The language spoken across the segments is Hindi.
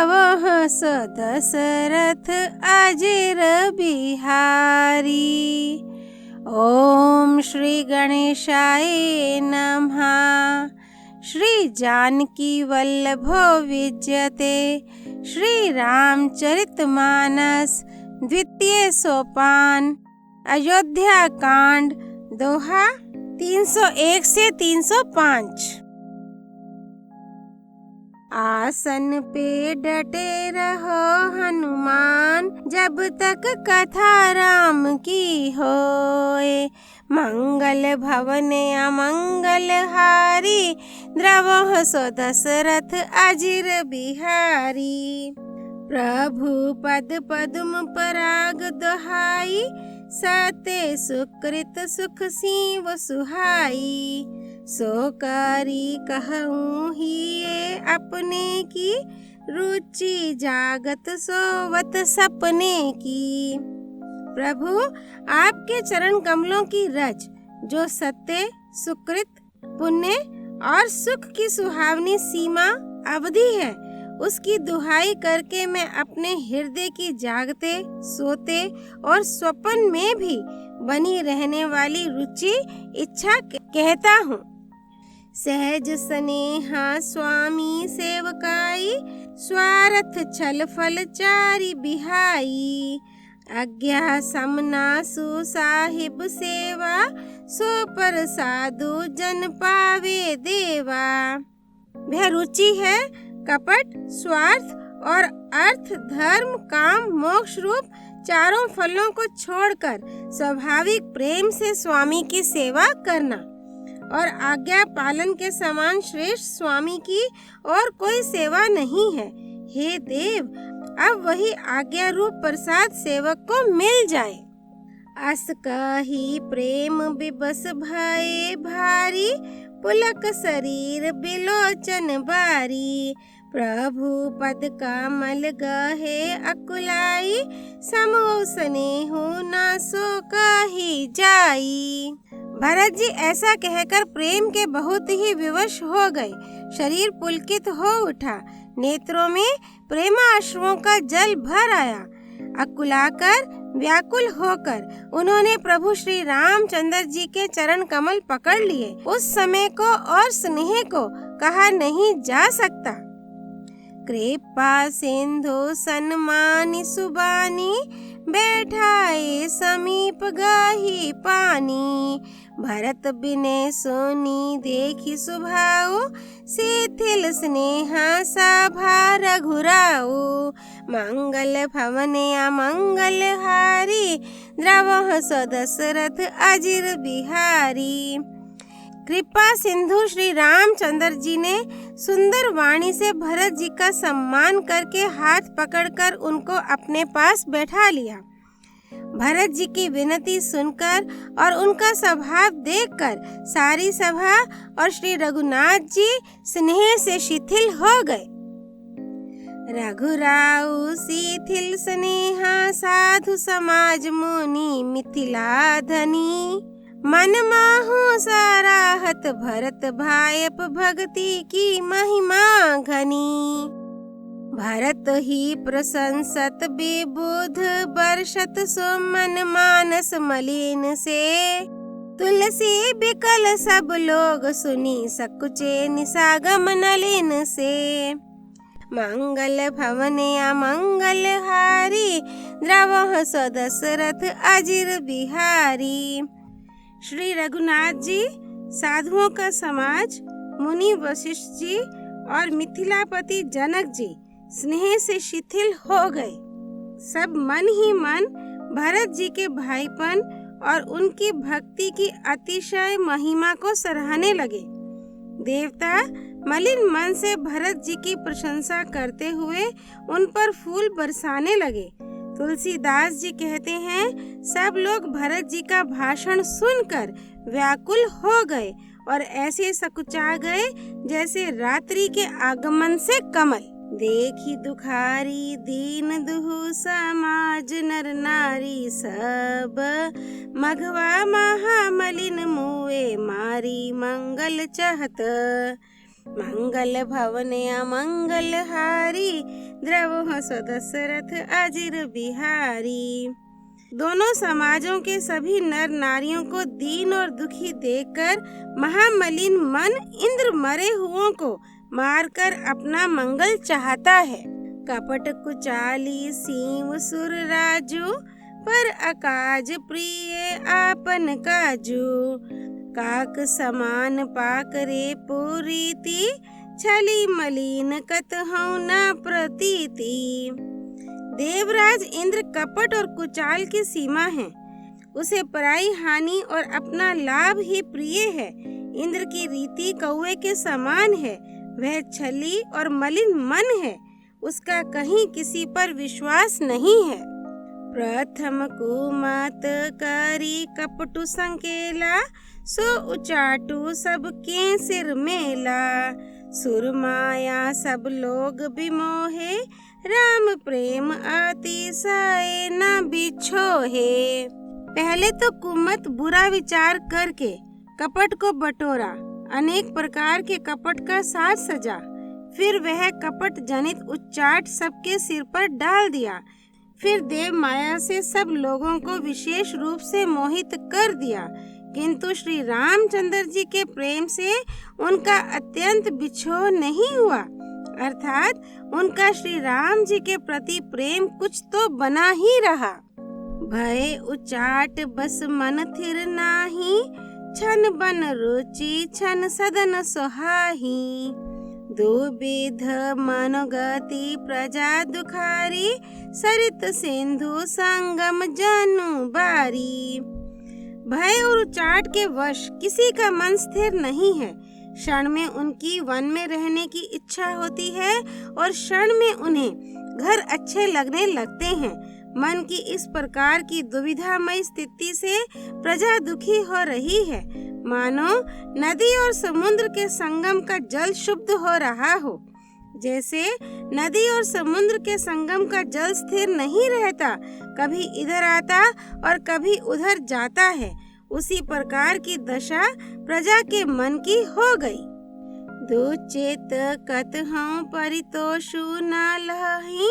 द्रवः स दशरथ अजिर बिहारी। ओम श्री गणेशाय नमः। श्री जानकी वल्लभो विजयते। श्री रामचरितमानस द्वितीय सोपान। अयोध्या कांड। दोहा 301 से 305। आसन पे डटे रहो हनुमान, जब तक कथा राम की होए। मंगल भवन अमंगल हारी, द्रवः सो दशरथ अजिर बिहारी। प्रभु पद पद्म पराग दोहाई, सते सुकृत सुख सीव सुहाई। सो कारी कहूँ ही ये अपने की, रुचि जागत सोवत सपने की। प्रभु आपके चरण कमलों की रज, जो सत्य सुकृत पुण्य और सुख की सुहावनी सीमा अवधि है, उसकी दुहाई करके मैं अपने हृदय की जागते सोते और स्वप्न में भी बनी रहने वाली रुचि इच्छा कहता हूँ। सहज स्नेहा स्वामी सेवकाई, स्वार्थ छल फल चारि बिहाई। आज्ञा समना सु साहिब सेवा, सो पर साधु जन पावे देवा। वह रुचि है कपट स्वार्थ और अर्थ धर्म काम मोक्ष रूप चारों फलों को छोड़कर स्वाभाविक प्रेम से स्वामी की सेवा करना, और आज्ञा पालन के समान श्रेष्ठ स्वामी की और कोई सेवा नहीं है। हे देव, अब वही आज्ञा रूप प्रसाद सेवक को मिल जाए। अस कही प्रेम बिबस भये भारी, पुलक शरीर बिलोचन बारी। प्रभु पद कमल गहे अकुलाई, समो स्नेहु न सो कही जाई। भरत जी ऐसा कहकर प्रेम के बहुत ही विवश हो गए। शरीर पुलकित हो उठा, नेत्रों में प्रेमाश्रुओं का जल भर आया। अकुलाकर व्याकुल होकर उन्होंने प्रभु श्री रामचंद्र जी के चरण कमल पकड़ लिए। उस समय को और स्नेह को कहा नहीं जा सकता। कृपा सिंधु सन्मानी सुबानी, बैठाए समीप गाही पानी। भरत बिने सोनी देखी सुभाऊ, शिथिल स्नेहा सभा रघुराऊ। मंगल भवन अमंगल हारी, द्रवः सो दशरथ अजिर बिहारी। कृपा सिंधु श्री रामचंद्र जी ने सुंदर वाणी से भरत जी का सम्मान करके हाथ पकड़कर उनको अपने पास बैठा लिया। भरत जी की विनती सुनकर और उनका स्वभाव देखकर सारी सभा और श्री रघुनाथ जी स्नेह से शिथिल हो गए। रघुराऊ शिथिल स्नेहा, साधु समाज मुनि मिथिला धनी। मन माहु सराहत भरत भायप, भक्ति की महिमा घनी। भरत ही प्रशंसत विबुध, बरसत सो मन मानस मलिन से। तुलसी बिकल सब लोग सुनी, सकुचे निसागम नलिन से। मंगल भवन अमंगल हारी, द्रवः सो दशरथ अजिर बिहारी। श्री रघुनाथ जी, साधुओं का समाज, मुनि वशिष्ठ जी और मिथिलापति जनक जी स्नेह से शिथिल हो गए। सब मन ही मन भरत जी के भाईपन और उनकी भक्ति की अतिशय महिमा को सराहने लगे। देवता मलिन मन से भरत जी की प्रशंसा करते हुए उन पर फूल बरसाने लगे। तुलसीदास जी कहते हैं, सब लोग भरत जी का भाषण सुनकर व्याकुल हो गए और ऐसे सकुचा गए जैसे रात्रि के आगमन से कमल। देखी दुखारी दीन दुहु समाज, नर नारी सब मघवा महामलिन मुए मारी। मंगल चहत मंगल भवन अमंगल हारी, द्रवहु सो दशरथ अजिर बिहारी। दोनों समाजों के सभी नर नारियों को दीन और दुखी देखकर महामलिन मन इंद्र मरे हुओं को मारकर अपना मंगल चाहता है। कपट कुचाली सीव सुर राजू, पर अकाज प्रिय आपन काजू। काक समान पाकरे पुरीति, छली मलिन कतहु न प्रतीति। देवराज इंद्र कपट और कुचाल की सीमा है। उसे पराई हानि और अपना लाभ ही प्रिय है। इंद्र की रीति कौवे के समान है। वह छली और मलिन मन है। उसका कहीं किसी पर विश्वास नहीं है। प्रथम कुमत करी कपटु संकेला, सो उचाटू सबके सिर मेला। सुरमाया सब लोग बिमोहे, राम प्रेम अतिशय न बिछोहे। पहले तो कुमत बुरा विचार करके कपट को बटोरा, अनेक प्रकार के कपट का साज सजा। फिर वह कपट जनित उच्चाट सबके सिर पर डाल दिया। फिर देव माया से सब लोगों को विशेष रूप से मोहित कर दिया, किंतु श्री रामचंद्र जी के प्रेम से उनका अत्यंत बिछोह नहीं हुआ, अर्थात उनका श्री राम जी के प्रति प्रेम कुछ तो बना ही रहा। भय उचाट बस मन थिर नाही, छन बन रुचि छन सदन सोहाही। दुविध मनोगति प्रजा दुखारी, सरित सिंधु संगम जनु बारी। भय और उचाट के वश किसी का मन स्थिर नहीं है। क्षण में उनकी वन में रहने की इच्छा होती है और क्षण में उन्हें घर अच्छे लगने लगते हैं। मन की इस प्रकार की दुविधामय स्थिति से प्रजा दुखी हो रही है, मानो नदी और समुद्र के संगम का जल शुद्ध हो रहा हो। जैसे नदी और समुद्र के संगम का जल स्थिर नहीं रहता, कभी इधर आता और कभी उधर जाता है, उसी प्रकार की दशा प्रजा के मन की हो गई। दुचेत कतहु परितोषु न लहहि,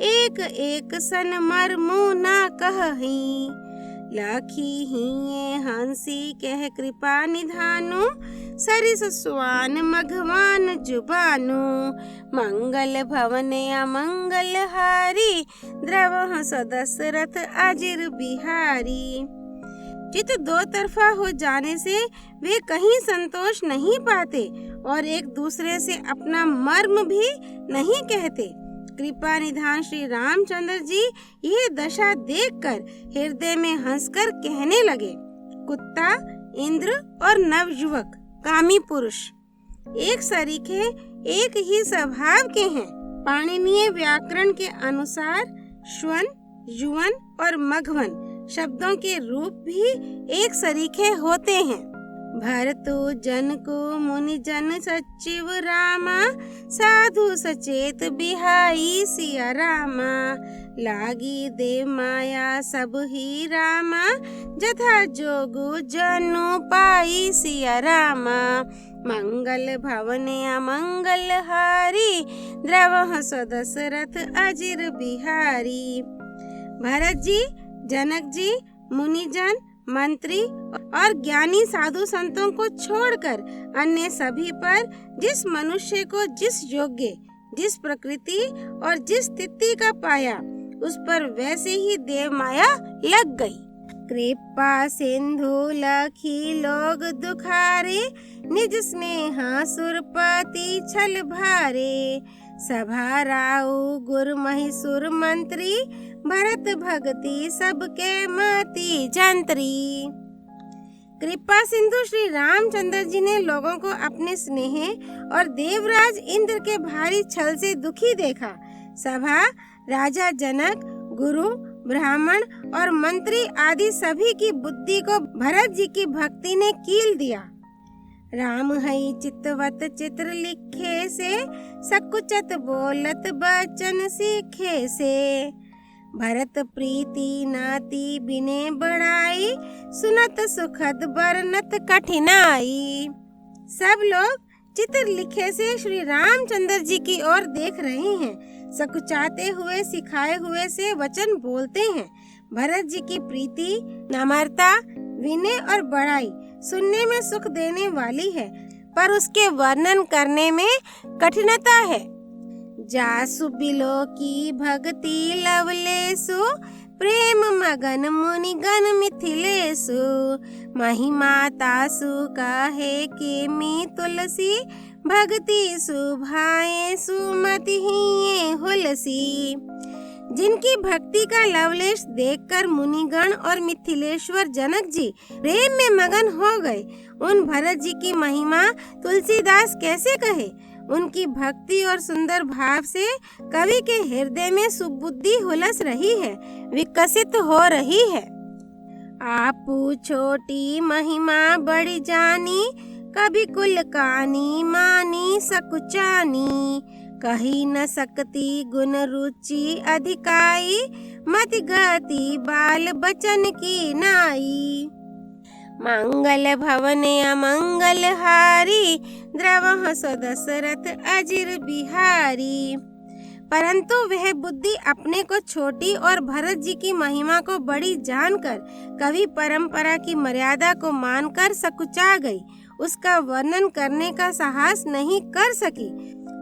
एक एक सन मरमु न कहहि। लाखी हिये हंसी कह कृपा निधानु, सरिस स्वान मघवान जुबानु। मंगल भवने अमंगल हारी, द्रवहु सो दशरथ अजिर बिहारी। चित्त दो तरफा हो जाने से वे कहीं संतोष नहीं पाते और एक दूसरे से अपना मर्म भी नहीं कहते। कृपा निधान श्री रामचंद्र जी यह दशा देखकर हृदय में हंसकर कहने लगे, कुत्ता, इंद्र और नवयुवक कामी पुरुष एक सरीखे एक ही स्वभाव के हैं। पाणिनीय व्याकरण के अनुसार श्वन, युवन और मघवन शब्दों के रूप भी एक सरीखे होते हैं। भरतु जन को मुनि जन सचिव रामा, साधु सचेत बिहाई सिया रामा। लागी देव माया सब ही रामा, जथा जोगु जनु पाई सिया रामा। मंगल भवने अमंगल हारी, द्रवहु सो दशरथ अजिर बिहारी। भरत जी, जनक जी, मुनिजन, मंत्री और ज्ञानी साधु संतों को छोड़कर अन्य सभी पर जिस मनुष्य को जिस योग्य, जिस प्रकृति और जिस स्थिति का पाया, उस पर वैसे ही देव माया लग गई। कृपा सिंधु लखी लोग दुखारे, निज स्नेहा सुरपति छल भारे। सभा राउ गुर महिसुर मंत्री, भरत भक्ति सबके मति जंत्री। कृपा सिंधु श्री रामचंद्र जी ने लोगों को अपने स्नेह और देवराज इंद्र के भारी छल से दुखी देखा। सभा, राजा जनक, गुरु, ब्राह्मण और मंत्री आदि सभी की बुद्धि को भरत जी की भक्ति ने कील दिया। राम हई चितवत चित्र लिखे से, सकुचत बोलत बचन सीखे से। भरत प्रीति नाती बिने बढ़ाई, सुनत सुखद बरनत कठिनाई। सब लोग चित्र लिखे से श्री रामचंद्र जी की ओर देख रहे हैं। सकुचाते हुए सिखाए हुए से वचन बोलते हैं। भरत जी की प्रीति, नम्रता, विनय और बड़ाई सुनने में सुख देने वाली है, पर उसके वर्णन करने में कठिनता है। जासु बिलो की भक्ति लवलेसु, प्रेम मगन मुनिगण मिथिलेसु, महिमा तासु काहे के मी तुलसी, भक्ति सुभाए सुमति ही हुलसी। जिनकी भक्ति का लवलेश देखकर मुनिगण और मिथिलेश्वर जनक जी प्रेम में मगन हो गए, उन भरत जी की महिमा तुलसीदास कैसे कहे। उनकी भक्ति और सुंदर भाव से कवि के हृदय में सुबुद्धि हुलस रही है, विकसित हो रही है। आपू छोटी महिमा बड़ी जानी, कभी कुल कानी मानी सकुचानी, कही न सकती गुण रुचि अधिकाई, मति गति बाल बचन की नाई। मंगल भवन अमंगल हारी, द्रवह सो दशरथ अजिर बिहारी। परंतु वह बुद्धि अपने को छोटी और भरत जी की महिमा को बड़ी जानकर कवि परंपरा की मर्यादा को मानकर सकुचा गई। उसका वर्णन करने का साहस नहीं कर सकी।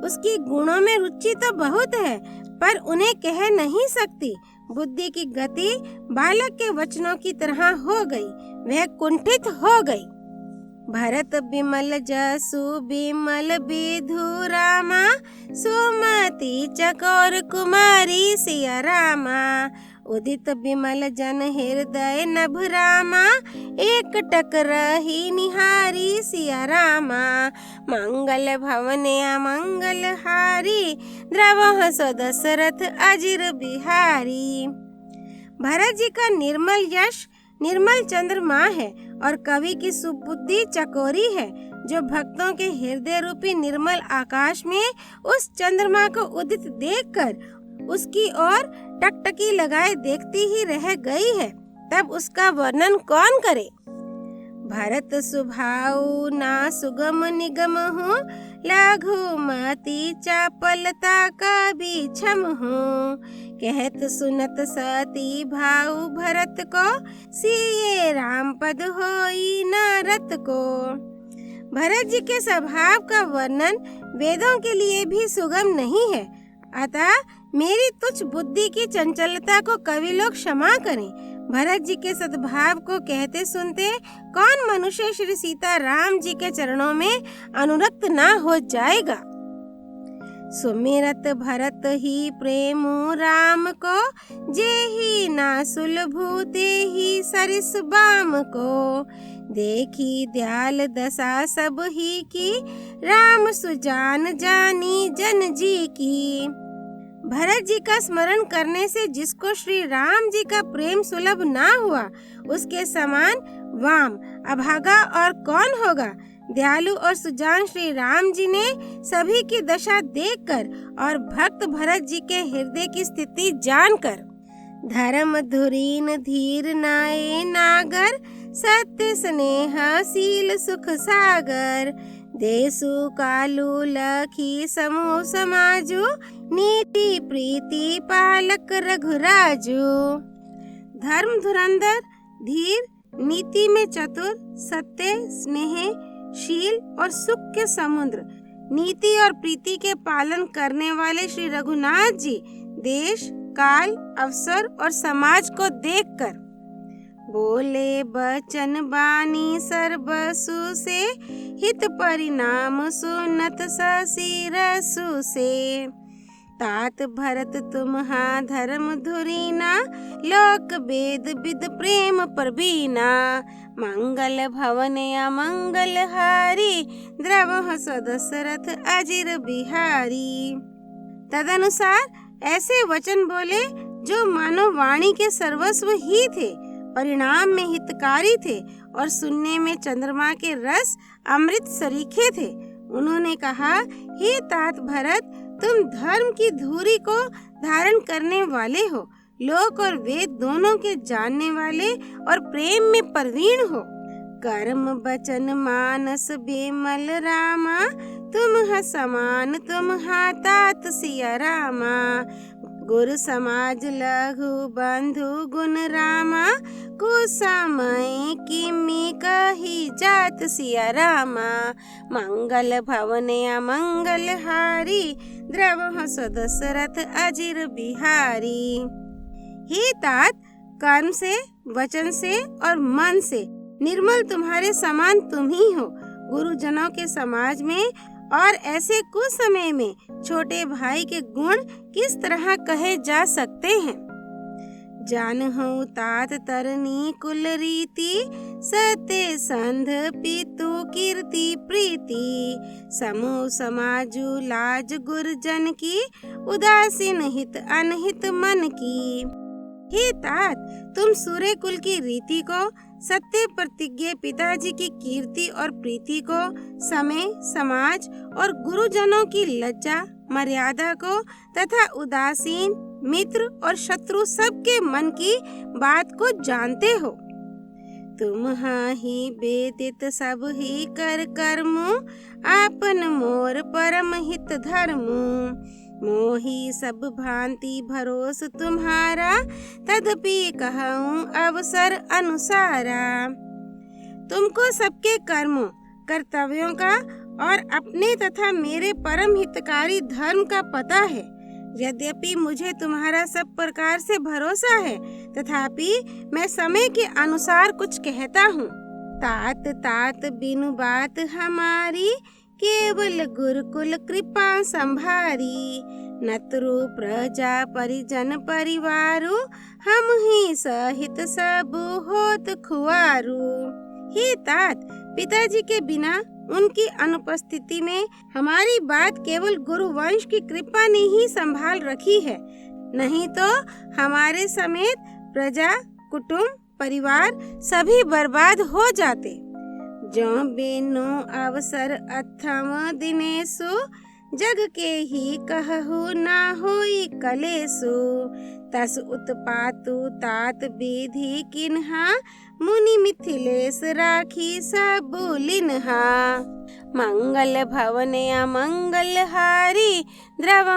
उसकी गुणों में रुचि तो बहुत है, पर उन्हें कह नहीं सकती। बुद्धि की गति बालक के वचनों की तरह हो गई, वह कुंठित हो गई। भरत बिमल जसु बिमल विधु रामा, सुमति चकोर कुमारी सिया रामा, उदित बिमल जन हृदय नभ रामा, एक टक रही निहारी सिया रामा। मंगल भवन अमंगल हारी, द्रवह सो दशरथ अजिर बिहारी। भरत जी का निर्मल यश निर्मल चंद्रमा है और कवि की सुबुद्धि चकोरी है, जो भक्तों के हृदय रूपी निर्मल आकाश में उस चंद्रमा को उदित देखकर उसकी ओर टकटकी लगाए देखती ही रह गई है। तब उसका वर्णन कौन करे। भरत सुभाऊ ना सुगम निगम हूँ, लघुमति चपलता का बिछम हूँ, कहत सुनत सती भाऊ भरत को, सिए राम पद होई नरत को। भरत जी के स्वभाव का वर्णन वेदों के लिए भी सुगम नहीं है, अतः मेरी तुच्छ बुद्धि की चंचलता को कवि लोग क्षमा करें। भरत जी के सद्भाव को कहते सुनते कौन मनुष्य श्री सीता राम जी के चरणों में अनुरक्त ना हो जाएगा। सुमिरत भरत ही प्रेम राम को, जे ही ना सुलभू ते ही सरिस बाम को, देखी दयाल दशा सब ही की, राम सुजान जानी जन जी की। भरत जी का स्मरण करने से जिसको श्री राम जी का प्रेम सुलभ ना हुआ, उसके समान वाम अभागा और कौन होगा। दयालु और सुजान श्री राम जी ने सभी की दशा देखकर और भक्त भरत जी के हृदय की स्थिति जानकर, धर्म धुरीन धीर नाये नागर, सत्य स्नेह शील सुख सागर, देसु कालू लखी समूह समाजु, नीति प्रीति पालक रघुराजु। धर्म धुरंधर, धीर, नीति में चतुर, सत्य, स्नेह, शील और सुख के समुद्र, नीति और प्रीति के पालन करने वाले श्री रघुनाथ जी देश, काल, अवसर और समाज को देखकर बोले बचन बानी सर्वसु से, हित परिणाम सुनत ससी रसु से। तात भरत तुम्हा धर्म धुरीना, लोक वेद विद प्रेम परबीना, मंगल भवन अमंगल हारी, द्रवह सो दशरथ अजिर बिहारी। तदनुसार ऐसे वचन बोले जो मानो वाणी के सर्वस्व ही थे, परिणाम में हितकारी थे और सुनने में चंद्रमा के रस अमृत सरीखे थे। उन्होंने कहा, हे तात भरत, तुम धर्म की धुरी को धारण करने वाले हो, लोक और वेद दोनों के जानने वाले और प्रेम में प्रवीण हो। कर्म बचन मानस बेमल रामा, तुम समान तुम तात सिया रामा। गुरु समाज लघु बंधु गुण रामा, कुसमय किमि कही जात सिया रामा। मंगल भवन अमंगल हारी, द्रव दशरथ अजिर बिहारी। हे तात, कर्म से, वचन से और मन से निर्मल तुम्हारे समान तुम ही हो। गुरुजनों के समाज में और ऐसे कुछ समय में छोटे भाई के गुण किस तरह कहे जा सकते हैं। जानहु तात तरनी कुल रीति, सत्य संध पितु कीर्ति प्रीति। समूह समाजु लाज गुरजन की, उदासीन हित अनहित मन की। हे तात, तुम सूर्य कुल की रीति को, सत्य प्रतिज्ञ पिताजी की कीर्ति और प्रीति को, समय समाज और गुरुजनों की लज्जा मर्यादा को तथा उदासीन मित्र और शत्रु सबके मन की बात को जानते हो। तुम ही वेदित सब ही कर कर्मु, आपन मोर परम हित धर्मु। मोही सब भांति भरोस तुम्हारा, तदपि कहूँ अवसर अनुसारा। तुमको सबके कर्मों कर्तव्यों का और अपने तथा मेरे परम हितकारी धर्म का पता है। यद्यपि मुझे तुम्हारा सब प्रकार से भरोसा है, तथापि मैं समय के अनुसार कुछ कहता हूँ। तात तात बिनु बात हमारी, केवल गुरुकुल कृपा संभारी। नतरु प्रजा परिजन परिवारु, हम ही सहित सब होत खुआरू। हे तात, पिताजी के बिना उनकी अनुपस्थिति में हमारी बात केवल गुरु वंश की कृपा ने ही संभाल रखी है, नहीं तो हमारे समेत प्रजा कुटुंब परिवार सभी बर्बाद हो जाते। जो बिनु अवसर अथम दिनेसु, जग के ही कहु ना होई कलेसु। तस उत्पातु तात विधि किन्हा, मुनि मिथिलेश राखी सब लिन्हा। मंगल भवन अमंगल हारी, द्रव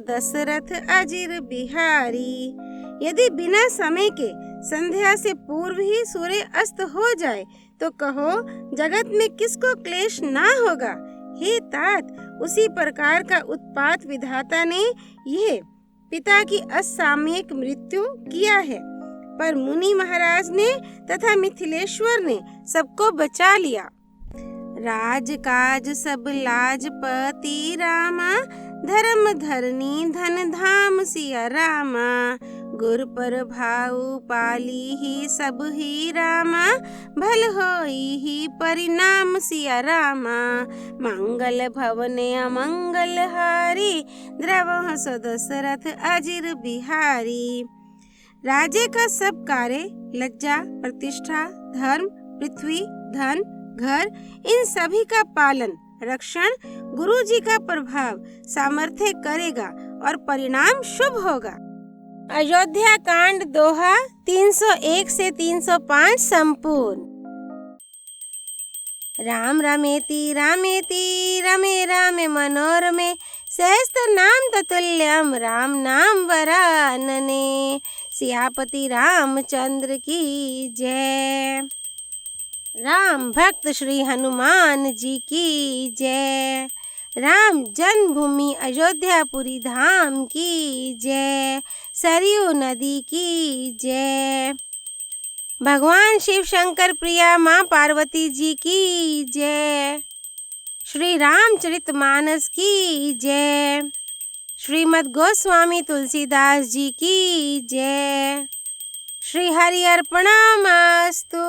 दशरथ अजिर बिहारी। यदि बिना समय के संध्या से पूर्व ही सूर्य अस्त हो जाए तो कहो जगत में किसको क्लेश ना होगा। हे तात, उसी प्रकार का उत्पात विधाता ने यह पिता की असामयिक मृत्यु किया है, पर मुनि महाराज ने तथा मिथिलेश्वर ने सबको बचा लिया। राज काज सब लाजपति रामा, धर्म धरनी धन धाम सिया रामा। गुर पर भाऊ पाली ही सब ही रामा, भल होई ही परिणाम सिया रामा। मंगल भवन अमंगल हारी, द्रव दशरथ अजिर बिहारी। राजे का सब कार्य, लज्जा प्रतिष्ठा धर्म पृथ्वी धन घर, इन सभी का पालन रक्षण गुरु जी का प्रभाव सामर्थ्य करेगा और परिणाम शुभ होगा। अयोध्या कांड दोहा 301 से 305 संपूर्ण। राम रमेति रामेति रमे रामे मनोरमे, सहस्त्र नाम ततुल्यम राम नाम वरानने। सियापति रामचंद्र की जय। राम भक्त श्री हनुमान जी की जय। राम जन्मभूमि अयोध्यापुरी धाम की जय। सरयू नदी की जय। भगवान शिव शंकर प्रिया माँ पार्वती जी की जय। श्री रामचरितमानस की जय। श्रीमद् गोस्वामी तुलसीदास जी की जय। श्री हरि अर्पणमस्तु।